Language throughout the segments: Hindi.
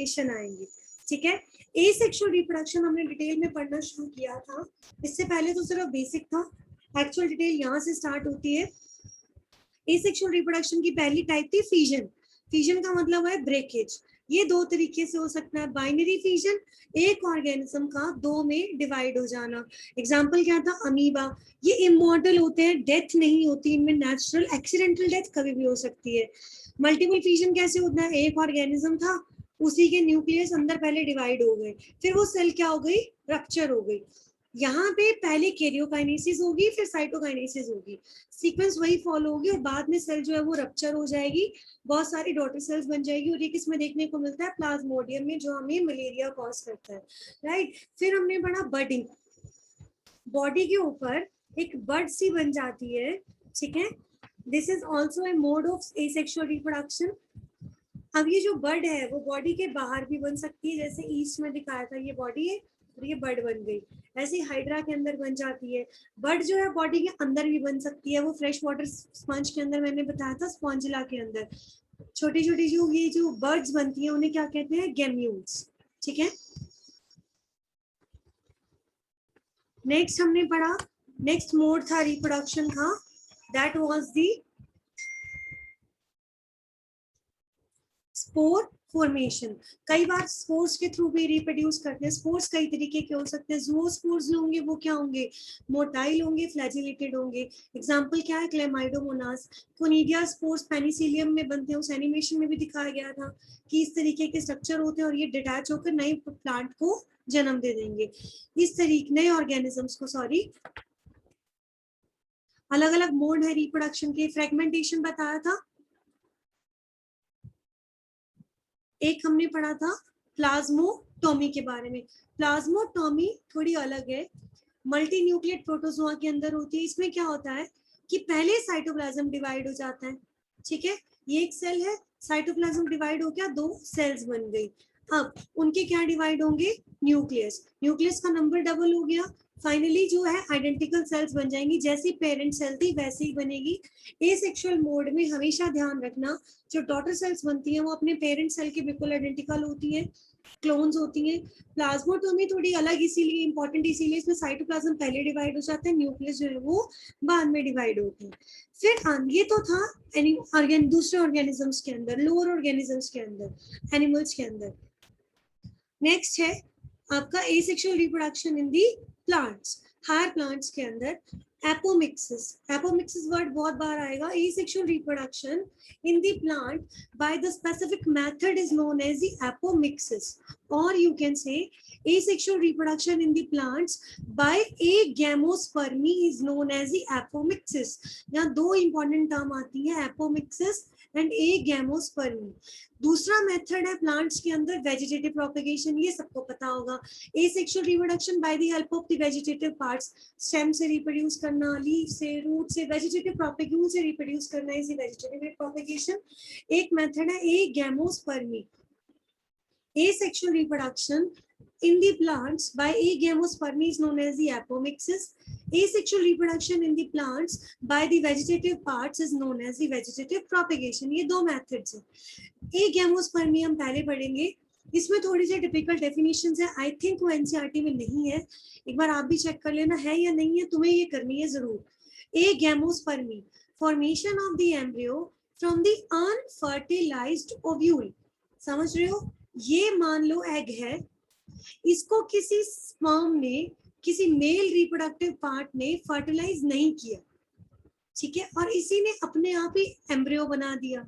वेरिएशन आएंगे, ठीक है। एसेक्सुअल रिप्रोडक्शन हमने डिटेल में पढ़ना शुरू किया था, इससे पहले तो सिर्फ बेसिक था, एक्चुअल डिटेल यहाँ से स्टार्ट होती है। एसेक्सुअल रिप्रोडक्शन की पहली टाइप थी फिजन। फिजन का मतलब है ब्रेकेज। ये दो तरीके से हो सकता है, बाइनरी फिजन, एक ऑर्गेनिज्म का दो में डिवाइड हो जाना। एग्जांपल क्या था, अमीबा। ये इमॉर्टल होते हैं, डेथ नहीं होती इनमें, नेचुरल एक्सीडेंटल डेथ कभी भी हो सकती है। मल्टीपल फिजन कैसे होता है, एक ऑर्गेनिज्म था, उसी के न्यूक्लियस अंदर पहले डिवाइड हो गए, फिर वो सेल क्या हो गई, रप्चर हो गई। यहाँ पे पहले कैरियोकाइनेसिस होगी, फिर साइटोकाइनेसिस होगी, सीक्वेंस वही फॉलो होगी, और बाद में सेल जो है वो रप्चर हो जाएगी, बहुत सारी डॉटर सेल्स बन जाएगी, और ये किसमें देखने को मिलता है, प्लाज्मोडियम में, जो हमें मलेरिया कॉज करता है, राइट। फिर हमने पढ़ा बडिंग, बॉडी के ऊपर एक बड सी बन जाती है, ठीक है। This is also a mode of asexual reproduction. अब ये जो बर्ड है वो बॉडी के बाहर भी बन सकती है, जैसे ईस्ट में दिखाया था, ये बॉडी है और ये बर्ड बन गई, ऐसे हाइड्रा के अंदर बन जाती है। बर्ड जो है बॉडी के अंदर भी बन सकती है, वो फ्रेश वाटर स्पंज के अंदर, मैंने बताया था स्पॉन्जिला के अंदर छोटी छोटी जो ये जो बर्ड्स बनती हैं उन्हें क्या कहते हैं, गेम्यूल्स, ठीक है। नेक्स्ट हमने पढ़ा, नेक्स्ट मोड था रिप्रोडक्शन का, that was the spore formation. कई बार स्पोर्स के थ्रू भी रिप्रोड्यूस करते हैं। स्पोर्स कई तरीके के हो सकते हैं, ज़ूओस्पोर्स जो होंगे वो क्या होंगे, मोटाइल होंगे, फ्लैजिलेटेड होंगे। एग्जांपल क्या है, क्लेमाइडोमोनास। कोनिडिया स्पोर्स पेनिसिलियम में बनते हैं, उस एनिमेशन में भी दिखाया गया था कि इस तरीके के स्ट्रक्चर होते हैं, और ये डिटैच होकर नए प्लांट को जन्म दे देंगे, इस तरीके नए ऑर्गेनिजम्स को, सॉरी। अलग अलग मोड है रिप्रोडक्शन के। फ्रेगमेंटेशन बताया था, एक हमने पढ़ा था प्लाज्मोटोमी के बारे में। प्लाज्मोटोमी थोड़ी अलग है, मल्टी न्यूक्लिएट प्रोटोजोआ के अंदर होती है। इसमें क्या होता है कि पहले साइटोप्लाज्म डिवाइड हो जाता है, ठीक है। ये एक सेल है, साइटोप्लाज्म डिवाइड हो गया, दो सेल्स बन गई। अब उनके क्या डिवाइड होंगे, न्यूक्लियस, न्यूक्लियस का नंबर डबल हो गया, फाइनली जो है आइडेंटिकल सेल्स बन जाएंगी, जैसी पेरेंट सेल थी वैसे ही बनेगी। एसेक्सुअल मोड में हमेशा ध्यान रखना, जो डॉटर सेल्स बनती हैं वो अपने पेरेंट सेल के बिल्कुल आइडेंटिकल होती हैं, क्लोन्स होती हैं। प्लाज्मोटोमी थोड़ी अलग इसीलिए इंपॉर्टेंट, इसीलिए इसमें साइटोप्लाज्म पहले डिवाइड हो जाता है, न्यूक्लियस जो है वो बाद में डिवाइड होती है। फिर ये तो था दूसरे ऑर्गेनिजम्स के अंदर, लोअर ऑर्गेनिजम्स के अंदर, एनिमल्स के अंदर। नेक्स्ट है आपका asexual reproduction in the plants. Higher plants के अंदर एपोमिक्सिस, एपोमिक्सिस वर्ड बहुत बार आएगा। Asexual reproduction in the plant by the specific method is known as the apomixis, और you can say asexual reproduction in the plants by agamospermy is known as the apomixis। यहाँ दो इंपॉर्टेंट टर्म आती है, एपोमिक्सिस एंड agamospermy। दूसरा मेथड है प्लांट्स के अंदर वेजिटेटिव प्रोपेगेशन, ये सबको पता होगा। Asexual reproduction by the help of the vegetative parts, stem से रिप्रोड्यूस करना, लीफ से, रूट से, वेजिटेटिव प्रोपेग्यूल से रिप्रोड्यूस करना, इसी वेजिटेटिव प्रोपेगेशन। एक मेथड है agamospermy, asexual reproduction in the plants by agamospermy is known as the apomixis. Asexual reproduction in the plants by the vegetative parts is known as the vegetative propagation। ये दो methods हैं। agamospermy हम पहले पढ़ेंगे, इसमें थोड़ी सी टिपिकल डेफिनेशंस है, आई थिंक वो एनसीईआरटी में नहीं है, एक बार आप भी चेक कर लेना है या नहीं है, तुम्हें ये करनी है जरूर। agamospermy, formation of the embryo from the unfertilized ovule। समझ रहे हो, ये मान लो एग है, इसको किसी स्पर्म ने, किसी मेल रिप्रोडक्टिव पार्ट ने फर्टिलाइज नहीं किया, ठीक है, और इसी ने अपने आप ही एम्ब्रियो बना दिया।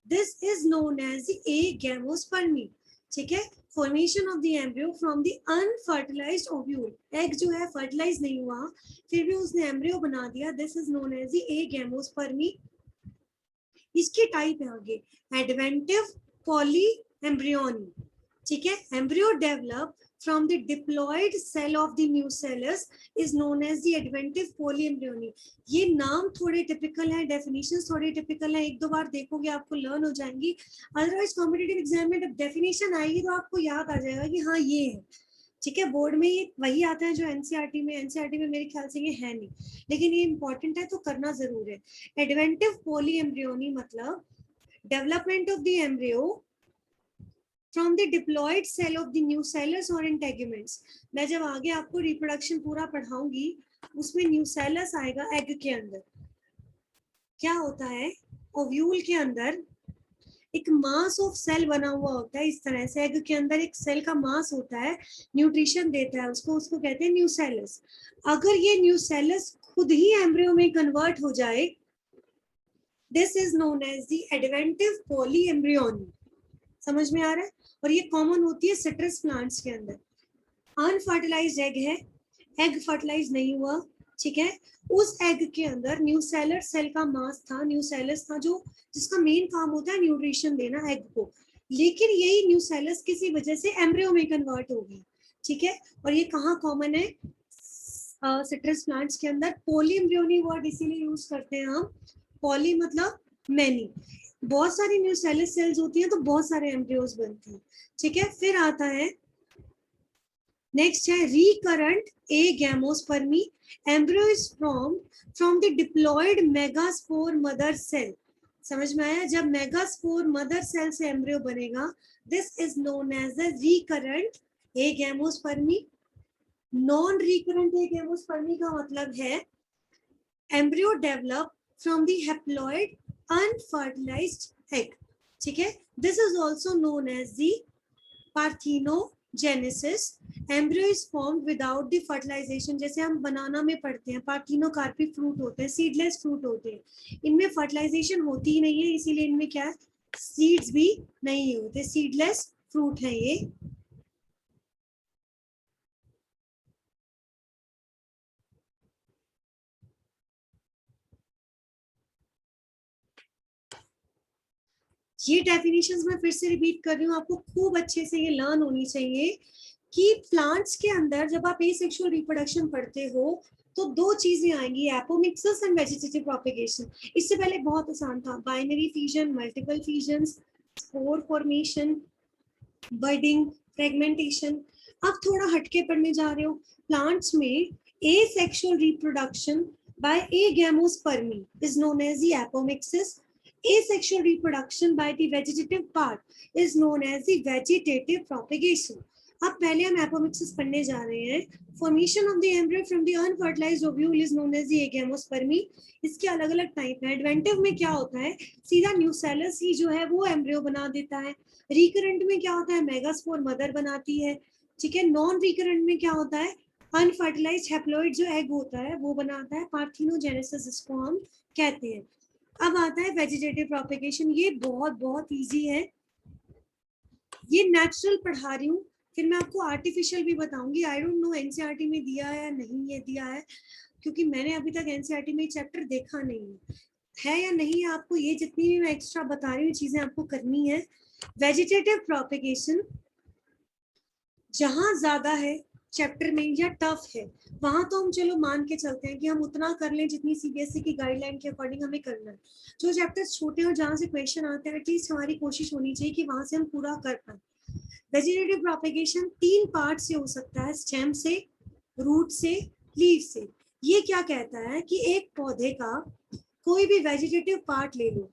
This is known as agamospermy, ठीक है। Formation of the embryo from the unfertilised ovule, egg जो है फर्टिलाइज नहीं हुआ, फिर भी उसने एम्ब्रियो बना दिया, this is known as agamospermy। इसकी टाइप है आगे एडवेंटिव पॉली एम्ब्रियोनी, ठीक है। Embryo develop from the diploid cell of the nucellus is known as the adventive polyembryony. ये नाम थोड़े टिपिकल है, डेफिनेशंस थोड़े टिपिकल है, एक दो बार देखोगे आपको लर्न हो जाएंगी, अदरवाइज कॉम्पिटिटिव एग्जाम में जब डेफिनेशन आएगी तो आपको याद आ जाएगा कि हाँ ये है, ठीक है। बोर्ड में ये वही आता है जो एनसीईआरटी में, एनसीईआरटी में मेरे ख्याल से ये है नहीं, लेकिन ये इंपॉर्टेंट है तो करना जरूर है। एडवेंटिव पॉलीएम्ब्रियोनी मतलब development of the embryo from the diploid cell of the nucellus और इंटेगुमेंट्स। मैं जब आगे आपको रिप्रोडक्शन पूरा पढ़ाऊंगी उसमें न्यूसेलस आएगा एग के अंदर। क्या होता है, ओव्यूल के अंदर एक मास ऑफ सेल बना हुआ होता है, इस तरह से एग के अंदर एक सेल का मास होता है, न्यूट्रिशन देता है उसको, उसको कहते हैं न्यूसेलस। अगर ये न्यूसेलस खुद ही एम्ब्रियो में कन्वर्ट हो जाए, this is known as the adventive polyembryony. समझ में आ रहा है? और ये कॉमन होती है सिट्रस प्लांट्स के अंदर। अनफर्टिलाइज्ड एग है, एग फर्टिलाइज नहीं हुआ, ठीक है, उस एग के अंदर न्यूसेलर सेल का मास था, न्यूसेलस था, जो जिसका मेन काम होता है न्यूट्रिशन देना एग को। लेकिन यही न्यूसेलस किसी वजह से एम्ब्रियो में कन्वर्ट हो गई, ठीक है। और ये कहाँ कॉमन है? सिट्रस प्लांट्स के अंदर। पॉलीएम्ब्रियोनी वर्ड इसीलिए यूज करते हैं हम, पॉली मतलब मैनी, बहुत सारी न्यूसेलस सेल्स होती हैं तो बहुत सारे एम्ब्रियोज बनते हैं, ठीक है। फिर आता है नेक्स्ट है recurrent agamospermy. Embryo is from the diploid megaspore mother cell. समझ में आया? जब मेगास्पोर मदर सेल से एम्ब्रियो बनेगा, this is known as the recurrent agamospermy. Non recurrent agamospermy का मतलब है embryo develop from the haploid unfertilized egg, ठीक है। This is also known as the parthenogenesis. Embryo is formed without the fertilization. जैसे हम बनाना में पढ़ते हैं, पार्थेनोकार्पिक फ्रूट होते हैं, सीडलेस फ्रूट होते हैं, इनमें फर्टिलाइजेशन होती ही नहीं है, इसीलिए इनमें क्या है, सीड्स भी नहीं होते, सीडलेस फ्रूट है ये। ये डेफिनेशंस मैं फिर से रिपीट कर रही हूँ, आपको खूब अच्छे से ये लर्न होनी चाहिए कि प्लांट्स के अंदर जब आप एसेक्सुअल रिप्रोडक्शन पढ़ते हो तो दो चीजें आएंगी, एपोमिक्सिस एंड वेजिटेटिव प्रोपेगेशन। इससे पहले बहुत आसान था, binary fusion, multiple fusions, spore formation, budding, fragmentation. अब थोड़ा हटके पढ़ने जा रहे हो, प्लांट्स में asexual reproduction by agamospermy is known as the apomixis. Asexual reproduction by the vegetative part is known as the vegetative propagation. अब पहले हम एपोमिक्सिस पढ़ने जा रहे हैं। Formation of the embryo from the unfertilised ovule is known as the agamospermy. इसके अलग अलग टाइप हैं। एडवेंटिव में क्या होता है, सीधा न्यूसेलस ही जो है वो एम्ब्रियो बना देता है। रिकरेंट में क्या होता है, मेगास्पोर मदर बनाती है, ठीक है। नॉन रिकरेंट में क्या होता है, अनफर्टिलाइज्ड हैप्लॉइड जो एग होता है वो बनाता है, पार्थेनोजेनेसिस इसको हम कहते हैं। अब आता है वेजिटेटिव प्रोपेगेशन। ये बहुत बहुत इजी है, ये नेचुरल पढ़ा रही हूँ, फिर मैं आपको आर्टिफिशियल भी बताऊंगी। आई डोंट नो एनसीईआरटी में दिया है या नहीं ये दिया है, क्योंकि मैंने अभी तक एनसीईआरटी में चैप्टर देखा नहीं है या नहीं है। आपको ये जितनी भी मैं एक्स्ट्रा बता रही हूँ चीजें आपको करनी है। वेजिटेटिव प्रोपेगेशन जहां ज्यादा है चैप्टर में या टफ है, वहां तो हम चलो मान के चलते हैं कि हम उतना कर लें जितनी सीबीएसई की गाइडलाइन के अकॉर्डिंग हमें करना है। जो चैप्टर्स छोटे और जहां से क्वेश्चन आते हैं एटलीस्ट हमारी कोशिश होनी चाहिए कि वहां से हम पूरा कर पाए। वेजिटेटिव प्रोपेगेशन 3 पार्ट से हो सकता है, स्टेम से, रूट से, लीव से। ये क्या कहता है कि एक पौधे का कोई भी वेजिटेटिव पार्ट ले लो,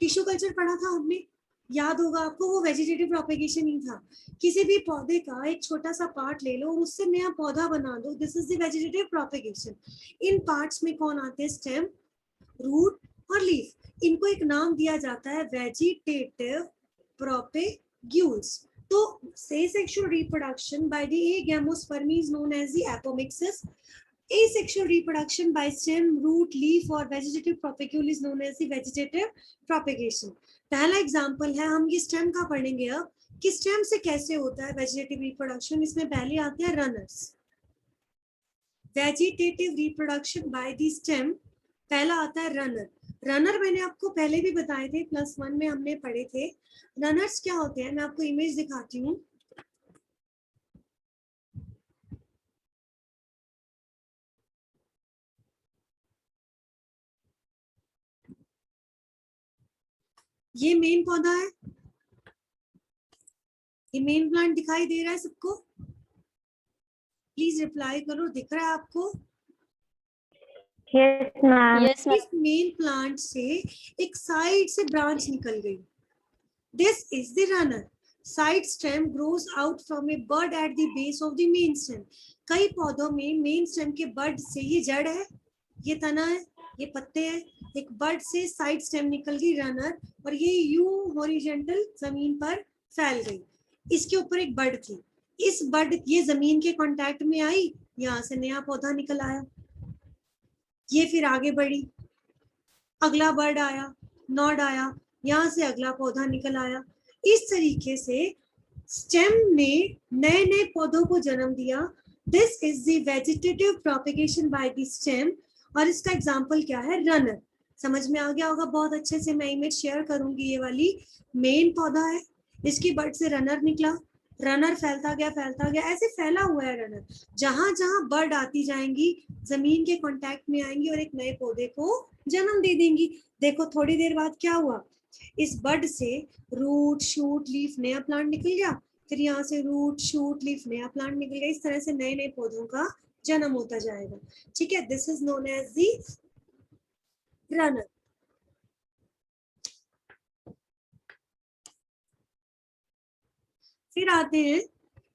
टिश्यू कल्चर पढ़ा था हमने, याद होगा आपको, वो वेजिटेटिव प्रोपेगेशन ही था। किसी भी पौधे का एक छोटा सा पार्ट ले लो और उससे नया पौधा बना दो, this is the vegetative propagation. In parts में कौन आते हैं, स्टेम, रूट और लीफ। इनको एक नाम दिया जाता है वेजिटेटिव प्रोपेग्यूल्स। तो asexual reproduction by the agamospermy is known as the apomixis. Asexual reproduction by stem, root, leaf or vegetative propagule is known as the vegetative propagation. पहला एग्जांपल है, हम ये स्टेम का पढ़ेंगे अब कि स्टेम से कैसे होता है वेजिटेटिव रिप्रोडक्शन। इसमें पहले आते हैं runners. Vegetative reproduction by the stem, पहला आता है रनर। रनर मैंने आपको पहले भी बताए थे, +1 में हमने पढ़े थे। रनर्स क्या होते हैं, मैं आपको इमेज दिखाती हूँ। ये मेन पौधा है, ये मेन प्लांट दिखाई दे रहा है सबको? प्लीज रिप्लाई करो, दिख रहा है आपको? Yes ma'am. इस मेन प्लांट से एक साइड से ब्रांच निकल गई, this is the runner. Side stem grows out from A bird at the base of the main stem. कई पौधों में मेन स्टेम के बर्ड से, ये जड़ है, ये तना है, ये पत्ते हैं, एक बर्ड से साइड स्टेम निकल गई रनर, और ये यूं हॉरिजॉन्टल जमीन पर फैल गई। इसके ऊपर एक बर्ड थी, इस बर्ड ये जमीन के कांटेक्ट में आई, यहाँ से नया पौधा निकल आया, ये फिर आगे बढ़ी, अगला बर्ड आया, नॉड आया, यहाँ से अगला पौधा निकल आया। इस तरीके से स्टेम ने नए नए पौधों को जन्म दिया। This is the vegetative propagation by the stem. और इसका एग्जाम्पल क्या है? रनर। समझ में आ गया होगा बहुत अच्छे से, मैं इमेज शेयर करूंगी। ये वाली मेन पौधा है, इसकी बर्ड से रनर निकला, रनर फैलता गया, ऐसे फैला हुआ है रनर। जहां जहां बर्ड आती जाएंगी, जमीन के कांटेक्ट में आएंगी और एक नए पौधे को जन्म दे देंगी। देखो थोड़ी देर बाद क्या हुआ, इस बर्ड से रूट, शूट, लीफ, नया प्लांट निकल गया, फिर यहाँ से रूट, शूट, लीफ, नया प्लांट निकल गया। इस तरह से नए नए पौधों का जन्म होता जाएगा। ठीक है, this is known as the runner. फिर आते हैं,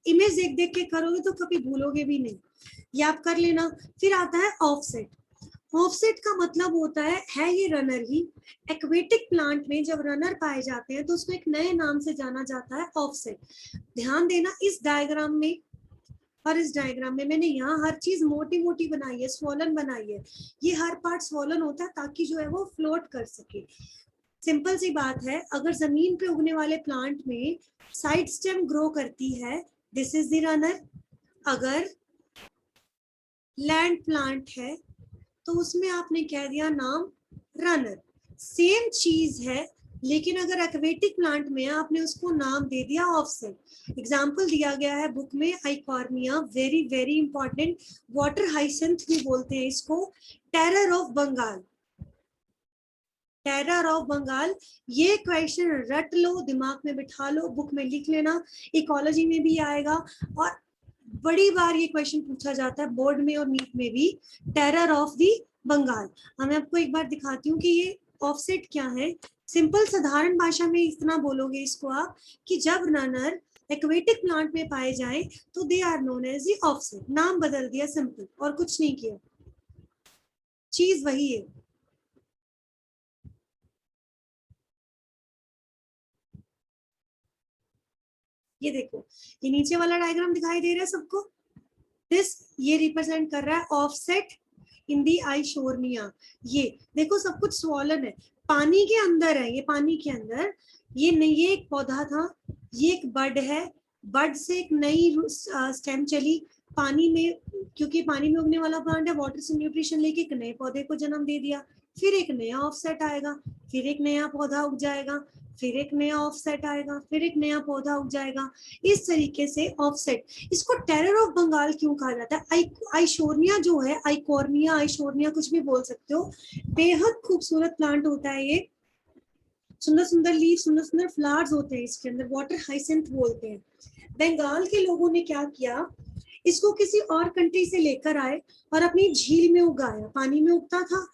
इमेज देख देख के करोगे तो कभी भूलोगे भी नहीं, ये आप कर लेना। फिर आता है ऑफसेट। ऑफसेट का मतलब होता है ये रनर ही। एक्वेटिक प्लांट में जब रनर पाए जाते हैं तो उसको एक नए नाम से जाना जाता है, ऑफसेट। ध्यान देना इस डायग्राम में और इस डायग्राम में मैंने यहाँ हर चीज मोटी मोटी बनाई है, स्वॉलन बनाई है। ये हर पार्ट स्वॉलन होता है ताकि जो है वो फ्लोट कर सके। सिंपल सी बात है, अगर जमीन पे उगने वाले प्लांट में साइड स्टेम ग्रो करती है, दिस इज द रनर। अगर लैंड प्लांट है तो उसमें आपने कह दिया नाम रनर। सेम चीज है, लेकिन अगर एक्वेटिक प्लांट में आपने उसको नाम दे दिया ऑफसेट। एग्जाम्पल दिया गया है बुक में, Eichhornia, very very important. Water hyacinth भी बोलते हैं इसको, terror of Bengal, terror of Bengal. ये क्वेश्चन रट लो, दिमाग में बिठा लो, बुक में लिख लेना, इकोलॉजी में भी आएगा और बड़ी बार ये क्वेश्चन पूछा जाता है बोर्ड में और नीट में भी, टेरर ऑफ द बंगाल। मैं आपको एक बार दिखाती हूँ कि ये ऑफसेट क्या है। सिंपल साधारण भाषा में इतना बोलोगे इसको आप कि जब रनर एक्वेटिक प्लांट में पाए जाए तो they are known as the offset. नाम बदल दिया, सिंपल, और कुछ नहीं किया, चीज वही है। ये देखो, ये नीचे वाला डायग्राम दिखाई दे रहा है सबको, दिस ये रिप्रेजेंट कर रहा है ऑफसेट इन दी आइशोर्निया। ये देखो सब कुछ स्वॉलन है, पानी के अंदर है, ये पानी के अंदर। ये नहीं, ये एक पौधा था, ये एक बर्ड है, बर्ड से एक नई स्टेम चली पानी में, क्योंकि पानी में उगने वाला प्लांट है, वाटर से न्यूट्रिशन लेके एक नए पौधे को जन्म दे दिया। फिर एक नया ऑफसेट आएगा, फिर एक नया पौधा उग जाएगा, फिर एक नया ऑफसेट आएगा, फिर एक नया पौधा उग जाएगा। इस तरीके से ऑफसेट। इसको टेरर ऑफ बंगाल क्यों कहा जाता है? आइशोर्निया जो है, आइकॉर्निया, आइशोर्निया कुछ भी बोल सकते हो, बेहद खूबसूरत प्लांट होता है ये। सुंदर सुंदर लीफ, सुंदर सुंदर फ्लावर्स होते हैं इसके अंदर, वाटर हाइसेंथ बोलते हैं। बंगाल के लोगों ने क्या किया, इसको किसी और कंट्री से लेकर आए और अपनी झील में उगाया। पानी में उगता था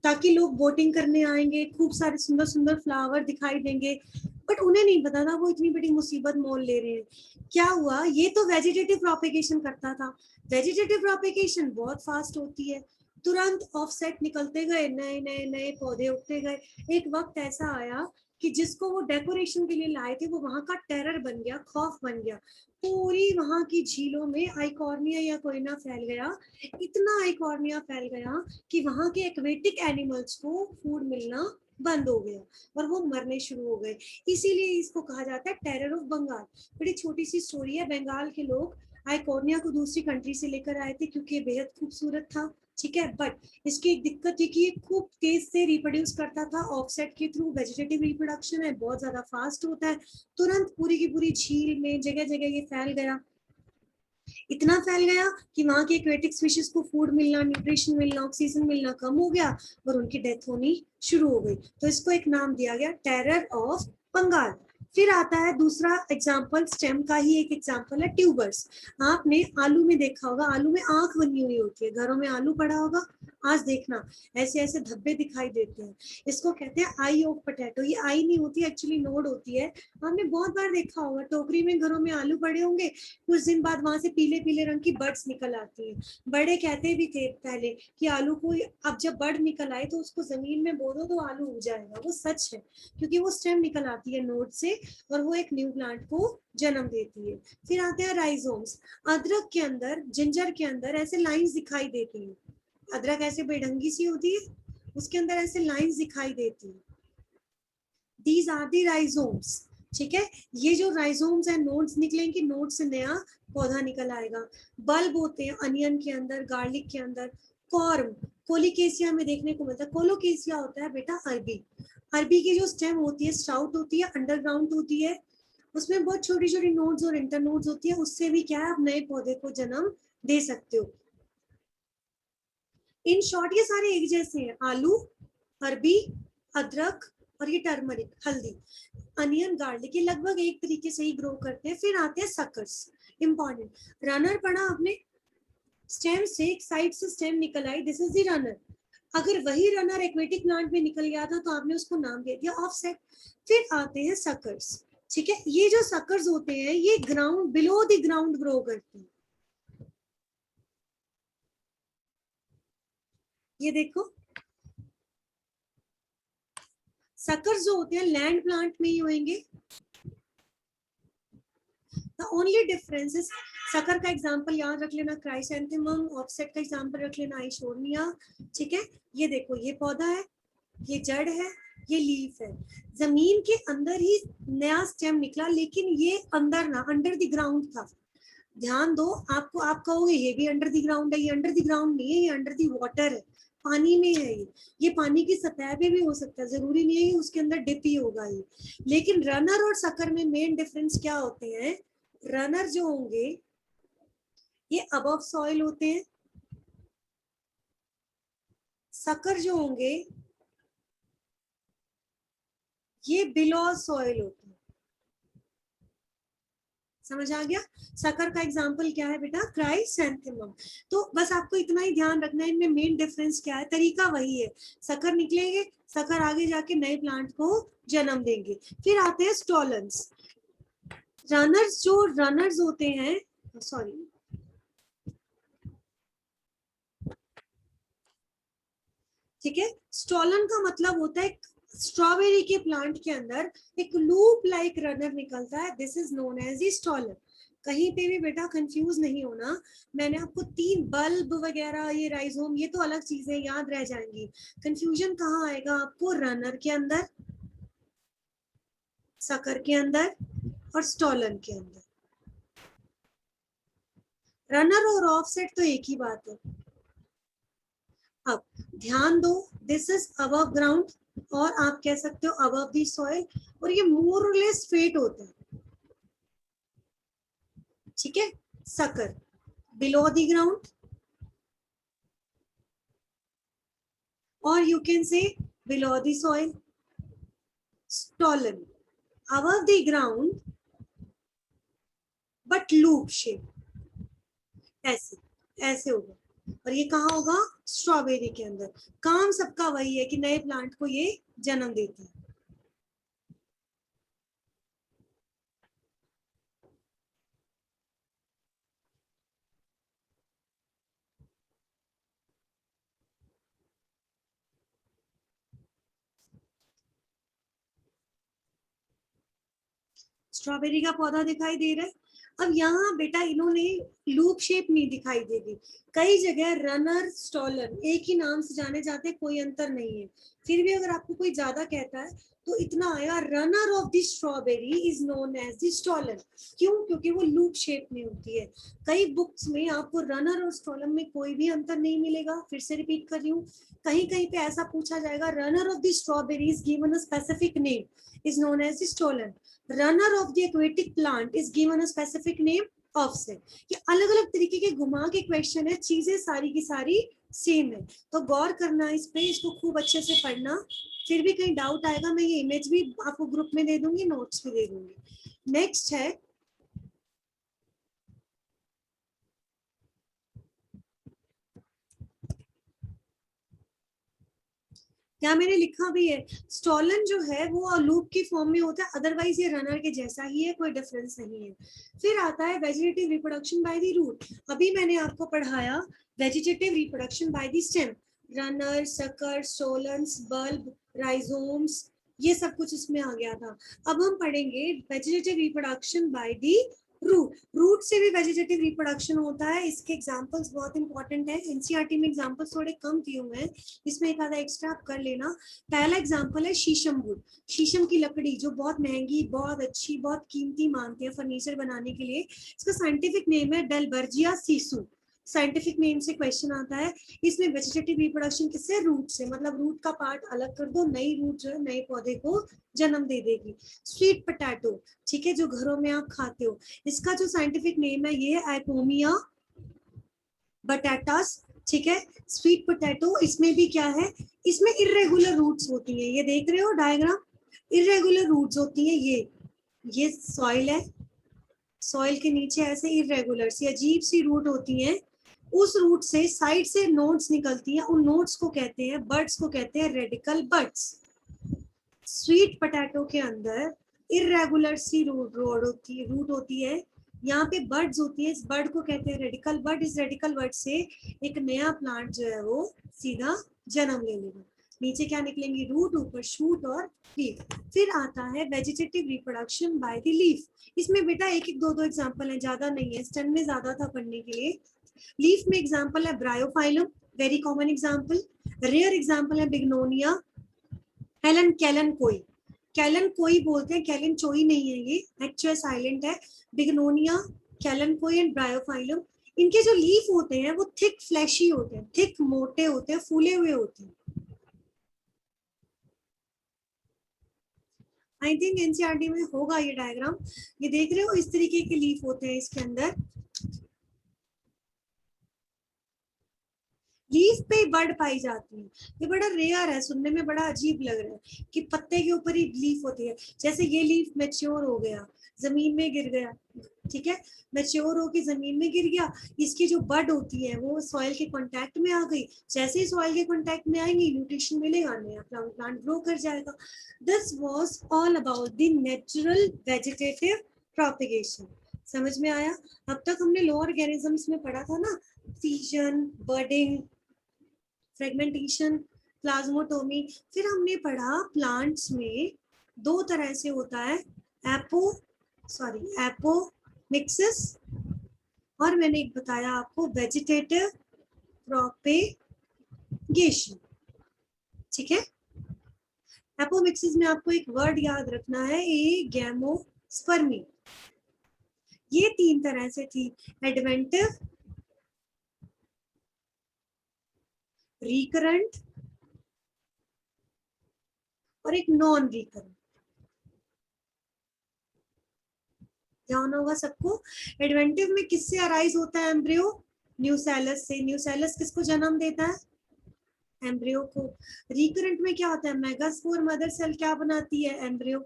ताकि लोग बोटिंग करने आएंगे, खूब सारे सुंदर सुंदर फ्लावर दिखाई देंगे, बट उन्हें नहीं पता था वो इतनी बड़ी मुसीबत मोल ले रहे हैं। क्या हुआ, ये तो वेजिटेटिव प्रोपेगेशन करता था। वेजिटेटिव प्रोपेगेशन बहुत फास्ट होती है, तुरंत ऑफसेट निकलते गए, नए नए नए पौधे उगते गए। एक वक्त ऐसा आया कि जिसको वो डेकोरेशन के लिए लाए थे वो वहां का टेरर बन गया, खौफ बन गया। पूरी वहां की झीलों में आइकॉर्निया या कोयना फैल गया, इतना आइकॉर्निया फैल गया कि वहां के एक्वेटिक एनिमल्स को फूड मिलना बंद हो गया और वो मरने शुरू हो गए। इसीलिए इसको कहा जाता है टेरर ऑफ बंगाल। बड़ी छोटी सी स्टोरी है, बंगाल के लोग आइकॉर्निया को दूसरी कंट्री से लेकर आए थे क्योंकि बेहद खूबसूरत था, ठीक है, बट इसकी एक दिक्कत थी कि ये खूब तेज से रिप्रोड्यूस करता था ऑफसेट के थ्रू। वेजिटेटिव रिप्रोडक्शन है, बहुत ज्यादा फास्ट होता है, तुरंत पूरी की पूरी झील में जगह जगह ये फैल गया। इतना फैल गया कि वहां के एक्वेटिक स्पीशीज को फूड मिलना, न्यूट्रिशन मिलना, ऑक्सीजन मिलना कम हो गया और उनकी डेथ होनी शुरू हो गई। तो इसको एक नाम दिया गया, टेरर ऑफ बंगाल। फिर आता है दूसरा एग्जाम्पल, स्टेम का ही एक एग्जाम्पल है, ट्यूबर्स। आपने आलू में देखा होगा, आलू में आंख बनी हुई होती है, घरों में आलू पड़ा होगा, आज देखना ऐसे ऐसे धब्बे दिखाई देते हैं, इसको कहते हैं आई ऑफ पोटैटो। ये आई नहीं होती, एक्चुअली नोड होती है। हमने बहुत बार देखा होगा, टोकरी में घरों में आलू पड़े होंगे, कुछ दिन बाद वहां से पीले पीले रंग की बर्ड्स निकल आती हैं। बड़े कहते भी थे पहले कि आलू को अब जब बर्ड निकल आए तो उसको जमीन में बो दो तो आलू उग जाएगा। वो सच है, क्योंकि वो स्टेम निकल आती है नोड से और वो एक न्यू प्लांट को जन्म देती है। फिर आते हैं राइजोम्स। अदरक के अंदर, जिंजर के अंदर ऐसे लाइंस दिखाई देती हैं। अदरक ऐसे बेढंगी सी होती है, उसके अंदर ऐसे लाइंस दिखाई देती हैं। These are the rhizomes. ठीक है, ये जो राइजोम्स है, नोड्स निकलेंगे, नोड से नया पौधा निकल आएगा। बल्ब होते हैं अनियन के अंदर, गार्लिक के अंदर। कॉर्म कोलिकेसिया में देखने को मिलता है। कोलोकेसिया होता है बेटा अरबी। अरबी की जो स्टेम होती है स्टाउट होती है, अंडरग्राउंड होती है, उसमें बहुत छोटी छोटी नोड्स और इंटरनोड्स होती है। उससे भी क्या है, आप नए पौधे को जन्म दे सकते हो। इन शॉर्ट ये सारे एक जैसे हैं, आलू, अरबी, अदरक और ये टर्मरिक, हल्दी, अनियन, गार्लिक, ये लगभग एक तरीके से ही ग्रो करते हैं। फिर आते हैं सकर्स, इंपॉर्टेंट। रनर पढ़ा आपने, स्टेम से एक साइड से स्टेम निकल आई, दिस इज द रनर। अगर वही रनर एक्वेटिक प्लांट में निकल गया था तो आपने उसको नाम दे दिया ऑफसेट। फिर आते हैं सकर्स। ठीक है, ये जो सकर्स होते हैं ये ground, below the ground grow करते हैं। ये देखो, सकर्स जो होते हैं लैंड प्लांट में ही होंगे। The only difference is, sucker का एग्जांपल याद रख लेना क्राइसैंथेमम, ऑफसेट का एग्जांपल रख लेना आइशोर्निया। ठीक है, ये देखो ये पौधा है, ये जड़ है, ये लीफ है। जमीन के अंदर ही नया स्टेम निकला, लेकिन ये अंदर ना, अंडर द ग्राउंड था। ध्यान दो, आपको आप कहोगे ये भी अंडर द ग्राउंड है, ये अंडर द ग्राउंड नहीं है, ये अंडर द वाटर है, पानी में है। ये पानी की सतह पे भी हो सकता है, जरूरी नहीं है कि उसके अंदर डिप ही होगा ये। लेकिन रनर और सकर में मेन डिफरेंस क्या होते हैं, रनर जो होंगे ये अबव सॉइल होते हैं, सकर जो होंगे ये बिलो सॉइल होते हैं। समझ आ गया? सकर का एग्जाम्पल क्या है बेटा, क्राइसैंथेमम। तो बस आपको इतना ही ध्यान रखना है, इनमें मेन डिफरेंस क्या है, तरीका वही है। सकर निकलेंगे, सकर आगे जाके नए प्लांट को जन्म देंगे। फिर आते हैं स्टॉलन्स। रनर्स, जो रनर्स होते हैं, सॉरी, ठीक है, स्टॉलन का मतलब होता है स्ट्रॉबेरी के प्लांट के अंदर एक लूप लाइक रनर निकलता है, this is known as the stolon. कहीं पे भी बेटा कंफ्यूज नहीं होना। मैंने आपको 3 बल्ब वगैरह, ये राइजोम, ये तो अलग चीजें याद रह जाएंगी। कंफ्यूजन कहाँ आएगा आपको, रनर के अंदर, सकर के अंदर और स्टॉलन के अंदर। रनर और ऑफसेट तो एक ही बात है। अब ध्यान दो, दिस इज अबव ग्राउंड और आप कह सकते हो अबव दी सॉइल, और ये मोर और लेस फेट होता है। ठीक है, सकर बिलो दी ग्राउंड, और यू कैन से below the soil. Stolen above the ground but loop shape, ऐसे ऐसे होगा। और ये कहाँ होगा, स्ट्रॉबेरी के अंदर। काम सबका वही है कि नए प्लांट को ये जन्म देते हैं। स्ट्रॉबेरी का पौधा दिखाई दे रहा है। अब यहाँ बेटा इन्होंने लूप शेप नहीं दिखाई देगी, कई जगह रनर स्टॉलर एक ही नाम से जाने जाते, कोई अंतर नहीं है। फिर भी अगर आपको कोई ज्यादा कहता है तो इतना आएगा, runner of the strawberry is known as the stolon. क्यों? क्योंकि वो लूप शेप में होती है। कई बुक्स में आपको रनर और स्टॉलर में कोई भी अंतर नहीं मिलेगा। फिर से रिपीट कर रही हूँ, कहीं कहीं पे ऐसा पूछा जाएगा, runner of the strawberry is given a specific name is known as the stolon, runner of the aquatic plant is given a specific name offset। ये अलग अलग तरीके के घुमा के क्वेश्चन है, चीजें सारी की सारी सेम है। तो गौर करना इस पे, इसको खूब अच्छे से पढ़ना। फिर भी कहीं डाउट आएगा, मैं ये इमेज भी आपको ग्रुप में दे दूंगी, नोट्स भी दे दूंगी। नेक्स्ट है यहाँ मैंने लिखा भी है, स्टॉलन जो है वो लूप की फॉर्म में होता है, अदरवाइज ये रनर के जैसा ही है, कोई डिफरेंस नहीं है। फिर आता है vegetative reproduction by the root. अभी मैंने आपको पढ़ाया vegetative reproduction by the stem, runner, sucker, stolons, bulb, rhizomes, ये सब कुछ इसमें आ गया था। अब हम पढ़ेंगे vegetative reproduction by the root. Root से भी वेजिटेटिव रिप्रोडक्शन होता है। इसके एग्जांपल्स बहुत इंपॉर्टेंट है, एनसीईआरटी में एग्जांपल्स थोड़े कम दिए हुए हैं, इसमें एक आधा एक्स्ट्रा आप कर लेना। पहला एग्जांपल है शीशम वुड, शीशम की लकड़ी जो बहुत महंगी, बहुत अच्छी, बहुत कीमती मानते हैं फर्नीचर बनाने के लिए। इसका साइंटिफिक नेम है डेलबर्जिया सीसू, साइंटिफिक नेम से क्वेश्चन आता है। इसमें वेजिटेटिव रिप्रोडक्शन किससे, रूट से, मतलब रूट का पार्ट अलग कर दो, नई रूट जो है नए पौधे को जन्म दे देगी। स्वीट पोटैटो, ठीक है, जो घरों में आप खाते हो, इसका जो साइंटिफिक नेम है ये आइपोमिया बटाटास, ठीक है। स्वीट पोटैटो, इसमें भी क्या है, इसमें इर्रेगुलर रूट्स होती हैं, ये देख रहे हो डायग्राम, इर्रेगुलर रूट्स होती हैं। ये सॉइल है, सॉइल के नीचे ऐसे इर्रेगुलर सी अजीब सी रूट होती हैं, उस रूट से साइड से नोड्स निकलती हैं, उन नोड्स को कहते हैं, बड्स को कहते हैं रेडिकल बड्स। स्वीट पोटैटो के अंदर इर्रेगुलर सी रूट होती है, यहाँ पे बर्ड्स होती है, इस बर्ड को कहते हैं रेडिकल बर्ड। इस रेडिकल बर्ड से एक नया प्लांट जो है वो सीधा जन्म ले लेगा। नीचे क्या निकलेंगी, रूट, ऊपर शूट और लीफ। फिर आता है vegetative reproduction by the leaf. इसमें बेटा एक एक दो एग्जांपल है, ज्यादा नहीं है, स्टेम में ज्यादा था पढ़ने के लिए। लीफ में एग्जांपल है bryophyllum, very common example. Rare example है बिग्नोनिया, हेलन कैलन कोई, कैलन कोई बोलते हैं, कैलन चोई नहीं है, ये एक्चुअल साइलेंट है। बिग्नोनिया, कैलन कोई एंड ब्रायोफाइलम। इनके जो लीफ होते हैं वो थिक फ्लैशी होते हैं, थिक मोटे होते हैं, फूले हुए होते हैं। आई थिंक एनसीईआरटी में होगा ये डायग्राम, ये देख रहे हो, इस तरीके के लीफ होते हैं इसके अंदर। लीफ पे ही बर्ड पाई जाती है, ये बड़ा रेयर है, सुनने में बड़ा अजीब लग रहा है कि पत्ते के ऊपर ही लीफ होती है। जैसे ये लीफ मैच्योर हो गया, जमीन में गिर गया, ठीक है, मैच्योर होकर जमीन में गिर गया, इसकी जो बड होती है वो सॉइल के कांटेक्ट में आ गई, जैसे ही सॉइल के कांटेक्ट में आएंगी न्यूट्रिशन मिलेगा, नया प्लांट ग्रो कर जाएगा। This was all about the natural vegetative propagation. समझ में आया? अब तक हमने लो ऑर्गेनिजम्स में पढ़ा था ना, फिजन, बर्डिंग, फ्रेगमेंटेशन, प्लाज्मोटोमी। फिर हमने पढ़ा प्लांट्स में दो तरह से होता है, एपोमिक्सिस, और मैंने एक बताया आपको वेजिटेटिव प्रोपेगेशन, ठीक है। एपोमिक्सिस में आपको एक वर्ड याद रखना है, गैमोस्पर्मी। ये तीन तरह से थी, एडवेंटिव, रिकरेंट और एक नॉन रिकरेंट। ध्यान होगा सबको। एडवेंटिव में किससे अराइज होता है एम्ब्रियो, न्यूसेलस से। न्यूसेलस किसको जन्म देता है, एम्ब्रियो को। रिकरेंट में क्या होता है, मेगास्पोर मदर सेल क्या बनाती है, एम्ब्रियो।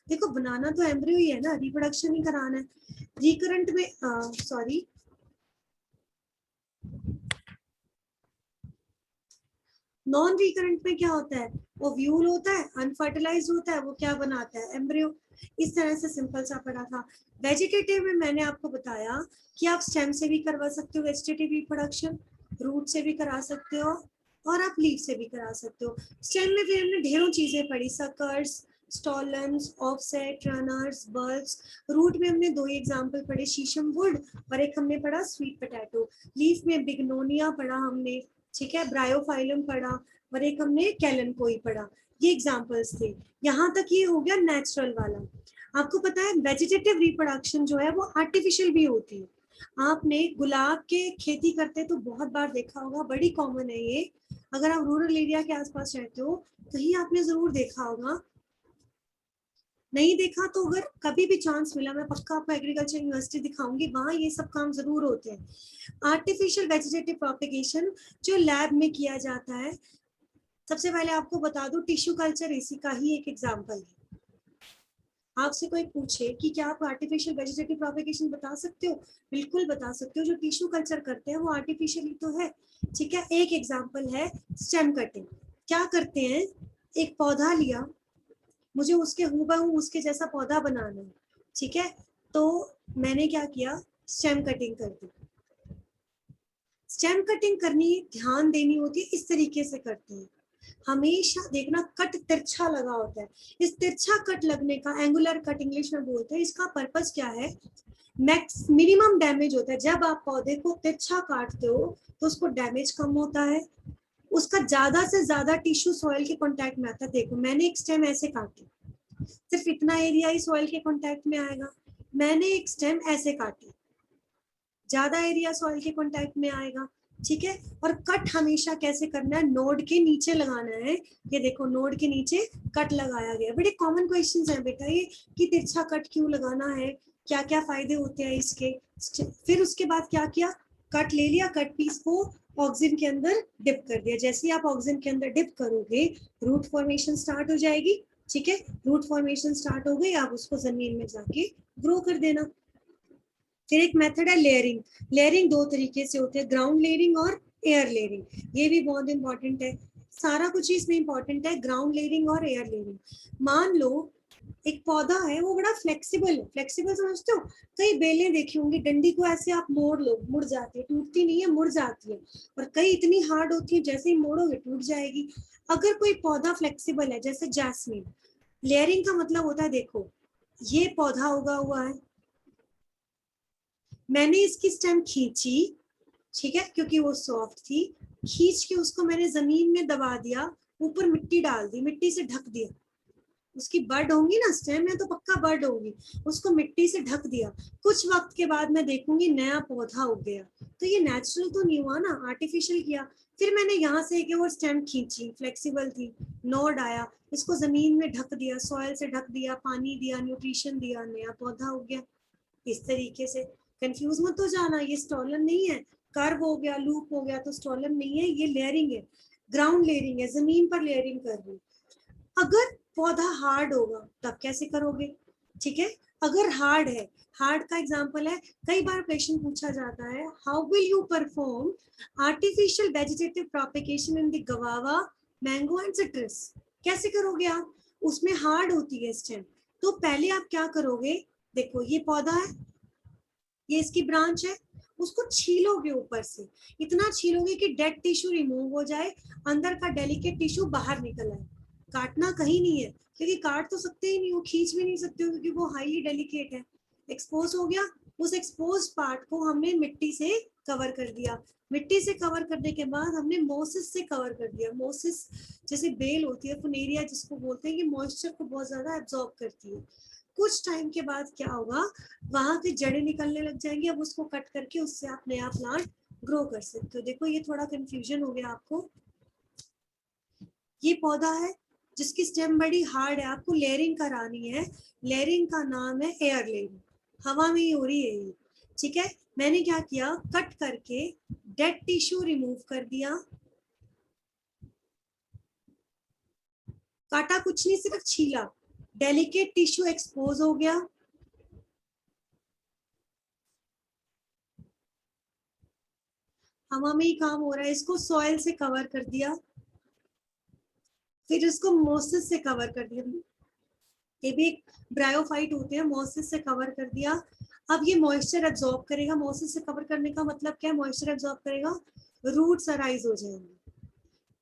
देखो बनाना तो एम्ब्रियो ही है ना, रिप्रोडक्शन ही कराना है। रिकरेंट में नॉन रिकरेंट में क्या होता है, ओव्यूल होता है, अनफर्टिलाइज्ड होता है, वो क्या बनाता है, एम्ब्रियो। इस तरह से सिंपल सा पढ़ा था। वेजिटेटिव में मैंने आपको बताया कि आप स्टेम से भी करवा सकते हो वेजिटेटिव रिप्रोडक्शन, रूट से भी करा सकते हो और आप लीफ से भी करा सकते हो। स्टेम में फिर हमने ढेरों चीजें पढ़ी, suckers, stolons, offset, runners, bulbs. Root में हमने दो ही एग्जांपल पढ़े, शीशम वुड और एक हमने पढ़ा स्वीट पोटैटो। लीफ में बिग्नोनिया पढ़ा हमने, ठीक है, ब्रायोफाइलम पढ़ा और एक हमने कैलन कोई पढ़ा। ये एग्जांपल्स थे। यहाँ तक ये हो गया नेचुरल वाला। आपको पता है वेजिटेटिव रिप्रोडक्शन जो है वो आर्टिफिशियल भी होती है। आपने गुलाब के खेती करते तो बहुत बार देखा होगा, बड़ी कॉमन है ये। अगर आप रूरल एरिया के आसपास रहते हो कहीं आपने जरूर देखा होगा, नहीं देखा तो अगर कभी भी चांस मिला मैं पक्का आपको एग्रीकल्चर यूनिवर्सिटी दिखाऊंगी, वहां ये सब काम जरूर होते हैं। आर्टिफिशियल वेजिटेटिव प्रोपेगेशन जो लैब में किया जाता है, सबसे पहले आपको बता दूं टिश्यू कल्चर इसी का ही एक एग्जांपल है। आपसे कोई पूछे कि क्या आप आर्टिफिशियल वेजिटेटिव प्रोपेगेशन बता सकते हो, बिल्कुल बता सकते हो। जो टिश्यू कल्चर करते हैं वो आर्टिफिशियल ही तो है, ठीक है। एक एग्जांपल है स्टेम कटिंग। क्या करते हैं, एक पौधा लिया, मुझे उसके हूबहू उसके जैसा पौधा बनाना है, ठीक है, तो मैंने क्या किया, स्टेम कटिंग कर दी। स्टेम कटिंग करनी, ध्यान देनी होती है, इस तरीके से करते हैं। हमेशा देखना कट तिरछा लगा होता है। इस तिरछा कट लगने का, एंगुलर कट इंग्लिश में बोलते हैं, इसका पर्पस क्या है, मैक्स मिनिमम डैमेज होता है। जब आप पौधे को तिरछा काटते हो तो उसको डैमेज कम होता है, उसका ज्यादा से ज्यादा टिश्यू सॉइल के कांटेक्ट में आता है। देखो मैंने एक स्टेम ऐसे काटी, सिर्फ इतना एरिया ही सॉइल के कांटेक्ट में आएगा। मैंने एक स्टेम ऐसे काटी, ज्यादा एरिया सॉइल के कांटेक्ट में आएगा, ठीक है। और कट हमेशा कैसे करना है, नोड के नीचे लगाना है। ये देखो नोड के नीचे कट लगाया गया। बड़े कॉमन क्वेश्चंस हैं बेटा ये, कि तिरछा कट क्यों लगाना है, क्या क्या फायदे होते हैं इसके। फिर उसके बाद क्या किया, कट ले लिया, कट पीस को ऑक्सीजन के अंदर डिप कर दिया। जैसे ही आप ऑक्सीजन के अंदर डिप करोगे, रूट फॉर्मेशन स्टार्ट हो जाएगी, ठीक है। रूट फॉर्मेशन स्टार्ट हो गई, आप उसको जमीन में जाके ग्रो कर देना। फिर एक मेथड है लेयरिंग। लेयरिंग दो तरीके से होते हैं, ग्राउंड लेयरिंग और एयर लेयरिंग। ये भी बहुत इंपॉर्टेंट है, सारा कुछ इसमें इंपॉर्टेंट है, ग्राउंड लेयरिंग और एयर लेयरिंग। मान लो एक पौधा है, वो बड़ा फ्लेक्सिबल है। फ्लेक्सिबल समझते हो, कई बेलें देखी होंगी, डंडी को ऐसे आप मोड़ लो, मुड़ जाती है, टूटती नहीं है, मुड़ जाती है। और कई इतनी हार्ड होती है, जैसे ही मोड़ोगे टूट जाएगी। अगर कोई पौधा फ्लेक्सिबल है, जैसे जैस्मीन, लेयरिंग का मतलब होता है, देखो ये पौधा उगा हुआ है, मैंने इसकी स्टेम खींची, ठीक है, क्योंकि वो सॉफ्ट थी, खींच के उसको मैंने जमीन में दबा दिया, ऊपर मिट्टी डाल दी, मिट्टी से ढक दिया। उसकी बर्ड होंगी ना, स्टेम है तो पक्का बर्ड होगी, उसको मिट्टी से ढक दिया। कुछ वक्त के बाद मैं देखूंगी नया पौधा उग गया। तो ये नेचुरल तो नहीं हुआ ना, आर्टिफिशियल किया। फिर मैंने यहाँ से एक और स्टेम खींची, फ्लेक्सिबल थी, नोड आया, इसको जमीन में ढक दिया, सॉइल से ढक दिया, पानी दिया, न्यूट्रिशन दिया, नया पौधा उग गया। इस तरीके से कंफ्यूज मत हो जाना, ये स्टॉलन नहीं है, कर्व हो गया, लूप हो गया तो स्टॉलन नहीं है, ये लेयरिंग है, ग्राउंड लेयरिंग है, जमीन पर लेयरिंग कर रही। अगर पौधा हार्ड होगा तब कैसे करोगे, ठीक है। अगर हार्ड है, हार्ड का एग्जांपल है, कई बार क्वेश्चन पूछा जाता है, how will you perform artificial vegetative propagation in the गवावा, mango and citrus. कैसे करोगे आप, उसमें हार्ड होती है स्टेम। तो पहले आप क्या करोगे, देखो ये पौधा है, ये इसकी ब्रांच है, उसको छीलोगे ऊपर से, इतना छीलोगे कि डेड टिश्यू रिमूव हो जाए, अंदर का डेलिकेट टिश्यू बाहर निकल आए। काटना कहीं नहीं है, क्योंकि काट तो सकते ही नहीं हो, खींच भी नहीं सकते हो, क्योंकि वो हाईली डेलिकेट है। एक्सपोज हो गया, उस एक्सपोज पार्ट को हमने मिट्टी से कवर कर दिया। मिट्टी से कवर करने के बाद हमने मोसिस से कवर कर दिया। मोसिस जैसे बेल होती है, फुनेरिया जिसको बोलते हैं, कि मॉइस्चर को बहुत ज्यादा एब्जॉर्ब करती है। कुछ टाइम के बाद क्या होगा, वहां से जड़ें निकलने लग जाएंगी, अब उसको कट करके उससे आप नया प्लांट ग्रो कर सकते हो। देखो ये थोड़ा कंफ्यूजन हो गया आपको। ये पौधा है जिसकी स्टेम बड़ी हार्ड है, आपको लेयरिंग करानी है। लेयरिंग का नाम है एयर लेयरिंग, हवा में ही हो रही है ये, ठीक है। मैंने क्या किया, कट करके डेड टिश्यू रिमूव कर दिया, काटा कुछ नहीं, सिर्फ छीला, डेलिकेट टिश्यू एक्सपोज हो गया। हवा में ही काम हो रहा है, इसको सॉइल से कवर कर दिया, फिर इसको मोसिस से कवर कर दिया, ये भी एक ब्रायोफाइट होते हैं, मोसिस से कवर कर दिया। अब ये मॉइस्चर एब्जॉर्ब करेगा। मोसिस से कवर करने का मतलब क्या है, मॉइस्चर एब्जॉर्ब करेगा, रूट्स अराइज हो जाएंगे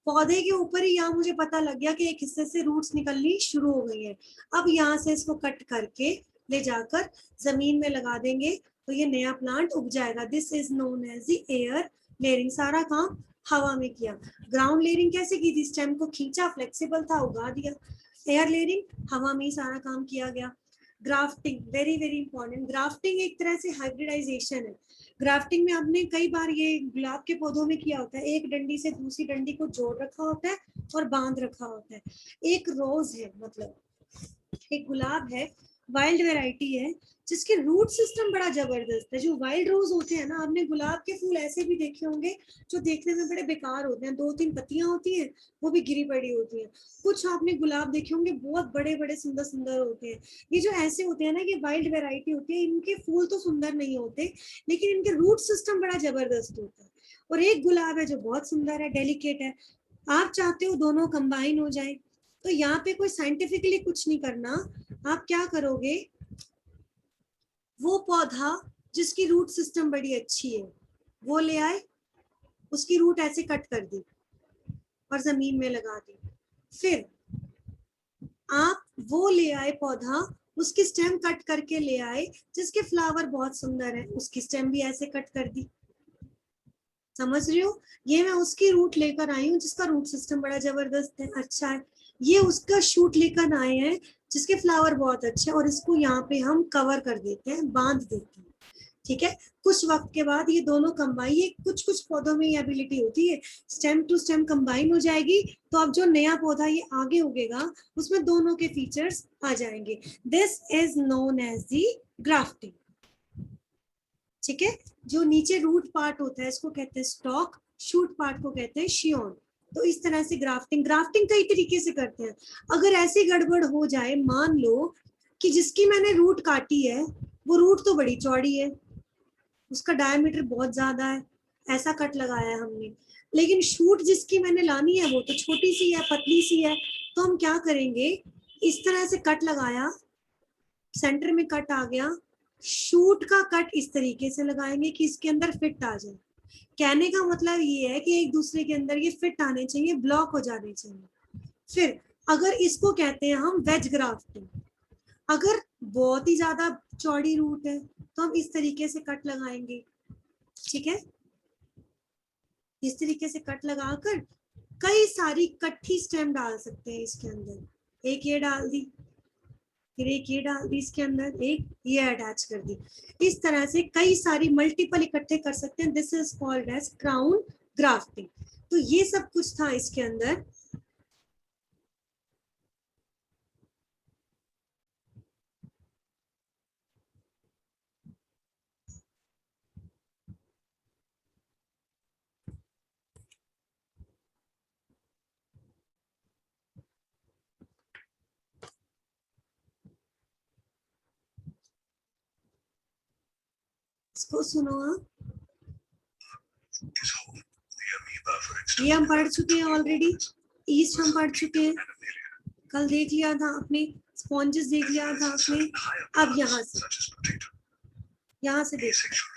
पौधे के ऊपर ही। यहाँ मुझे पता लग गया कि एक हिस्से से रूट्स निकलनी शुरू हो गई है। अब यहाँ से इसको कट करके ले जाकर जमीन में लगा देंगे तो ये नया प्लांट उग जाएगा। This is known as the air layering. सारा काम हवा में किया। ग्राउंड लेयरिंग कैसे की थी, स्टेम को खींचा, फ्लेक्सिबल था, उगा दिया। एयर लेयरिंग हवा में ही सारा काम किया गया। Grafting very very important. Grafting एक तरह से हाइब्रिडाइजेशन है। ग्राफ्टिंग में आपने कई बार ये गुलाब के पौधों में किया होता है, एक डंडी से दूसरी डंडी को जोड़ रखा होता है और बांध रखा होता है। एक रोज है, मतलब एक गुलाब है, वाइल्ड वैरायटी है, जिसके रूट सिस्टम बड़ा जबरदस्त है। जो वाइल्ड रोज होते हैं ना, आपने गुलाब के फूल ऐसे भी देखे होंगे जो देखने में बड़े बेकार होते हैं, दो तीन पत्तियां होती हैं, वो भी गिरी पड़ी होती हैं। कुछ आपने गुलाब देखे होंगे बहुत बड़े बड़े सुंदर सुंदर होते हैं। ये जो ऐसे होते हैं ना, ये वाइल्ड वैरायटी होती है, इनके फूल तो सुंदर नहीं होते, लेकिन इनके रूट सिस्टम बड़ा जबरदस्त होता है। और एक गुलाब है जो बहुत सुंदर है, डेलिकेट है। आप चाहते हो दोनों कंबाइन हो जाए, तो यहाँ पे कोई साइंटिफिकली कुछ नहीं करना, आप क्या करोगे, वो पौधा जिसकी रूट सिस्टम बड़ी अच्छी है वो ले आए, उसकी रूट ऐसे कट कर दी और जमीन में लगा दी। फिर आप वो ले आए पौधा, उसकी स्टेम कट करके ले आए जिसके फ्लावर बहुत सुंदर है, उसकी स्टेम भी ऐसे कट कर दी। समझ रहे हो, ये मैं उसकी रूट लेकर आई हूँ जिसका रूट सिस्टम बड़ा जबरदस्त है, अच्छा है। ये उसका शूट लेकर आए हैं जिसके फ्लावर बहुत अच्छे हैं, और इसको यहाँ पे हम कवर कर देते हैं, बांध देते हैं। ठीक है, कुछ वक्त के बाद ये दोनों कंबाइन, ये कुछ कुछ पौधों में ये एबिलिटी होती है, स्टेम टू स्टेम कंबाइन हो जाएगी, तो अब जो नया पौधा ये आगे उगेगा उसमें दोनों के फीचर्स आ जाएंगे। This is known as the grafting. ठीक है, जो नीचे रूट पार्ट होता है इसको कहते हैं स्टॉक, शूट पार्ट को कहते हैं शियोन। तो इस तरह से ग्राफ्टिंग, ग्राफ्टिंग कई तरीके से करते हैं। अगर ऐसी गड़बड़ हो जाए, मान लो कि जिसकी मैंने रूट काटी है वो रूट तो बड़ी चौड़ी है, उसका डायमीटर बहुत ज्यादा है, ऐसा कट लगाया है हमने, लेकिन शूट जिसकी मैंने लानी है वो तो छोटी सी है, पतली सी है, तो हम क्या करेंगे, इस तरह से कट लगाया, सेंटर में कट आ गया, शूट का कट इस तरीके से लगाएंगे कि इसके अंदर फिट आ जाए। कहने का मतलब ये है कि एक दूसरे के अंदर ये फिट आने चाहिए, ब्लॉक हो जाने चाहिए। फिर अगर इसको कहते हैं हम वेज ग्राफ्टिंग। अगर बहुत ही ज्यादा चौड़ी रूट है तो हम इस तरीके से कट लगाएंगे। ठीक है, इस तरीके से कट लगाकर कई सारी कट्ठी स्टेम डाल सकते हैं इसके अंदर, एक ये डाल दी, फिर एक ये डाल दी इसके अंदर, एक ये अटैच कर दी, इस तरह से कई सारी मल्टीपल इकट्ठे कर सकते हैं। This is called as crown grafting. तो ये सब कुछ था इसके अंदर। इसको सुनो आप, ये हम पढ़ चुके हैं ऑलरेडी, ईस्ट हम पढ़ चुके हैं, कल देख लिया था आपने, स्पॉन्जेस देख लिया था आपने। अब यहाँ से देखो,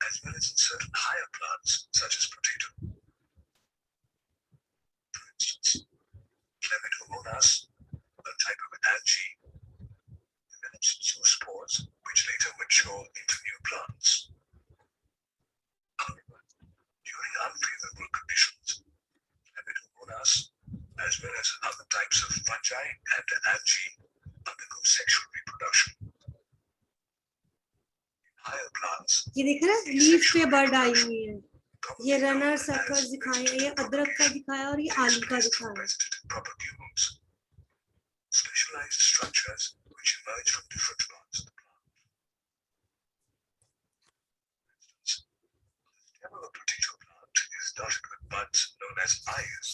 as well as in certain higher plants such as potato. For instance, Chlamydomonas, a type of algae, develops zoospores which later mature into new plants. However, during unfavorable conditions, Chlamydomonas, as well as other types of fungi and algae, undergo sexual reproduction. Higher plants, ये देख रहा है लीफ पे बर्ड आई हुई है, ये रनर सकर्स दिखाए, ये अदरक का दिखाया और ये आलू का दिखाया। Specialized structures which emerge from different parts of the plant. For instance, the stem of a potato plant is dotted with buds known as eyes.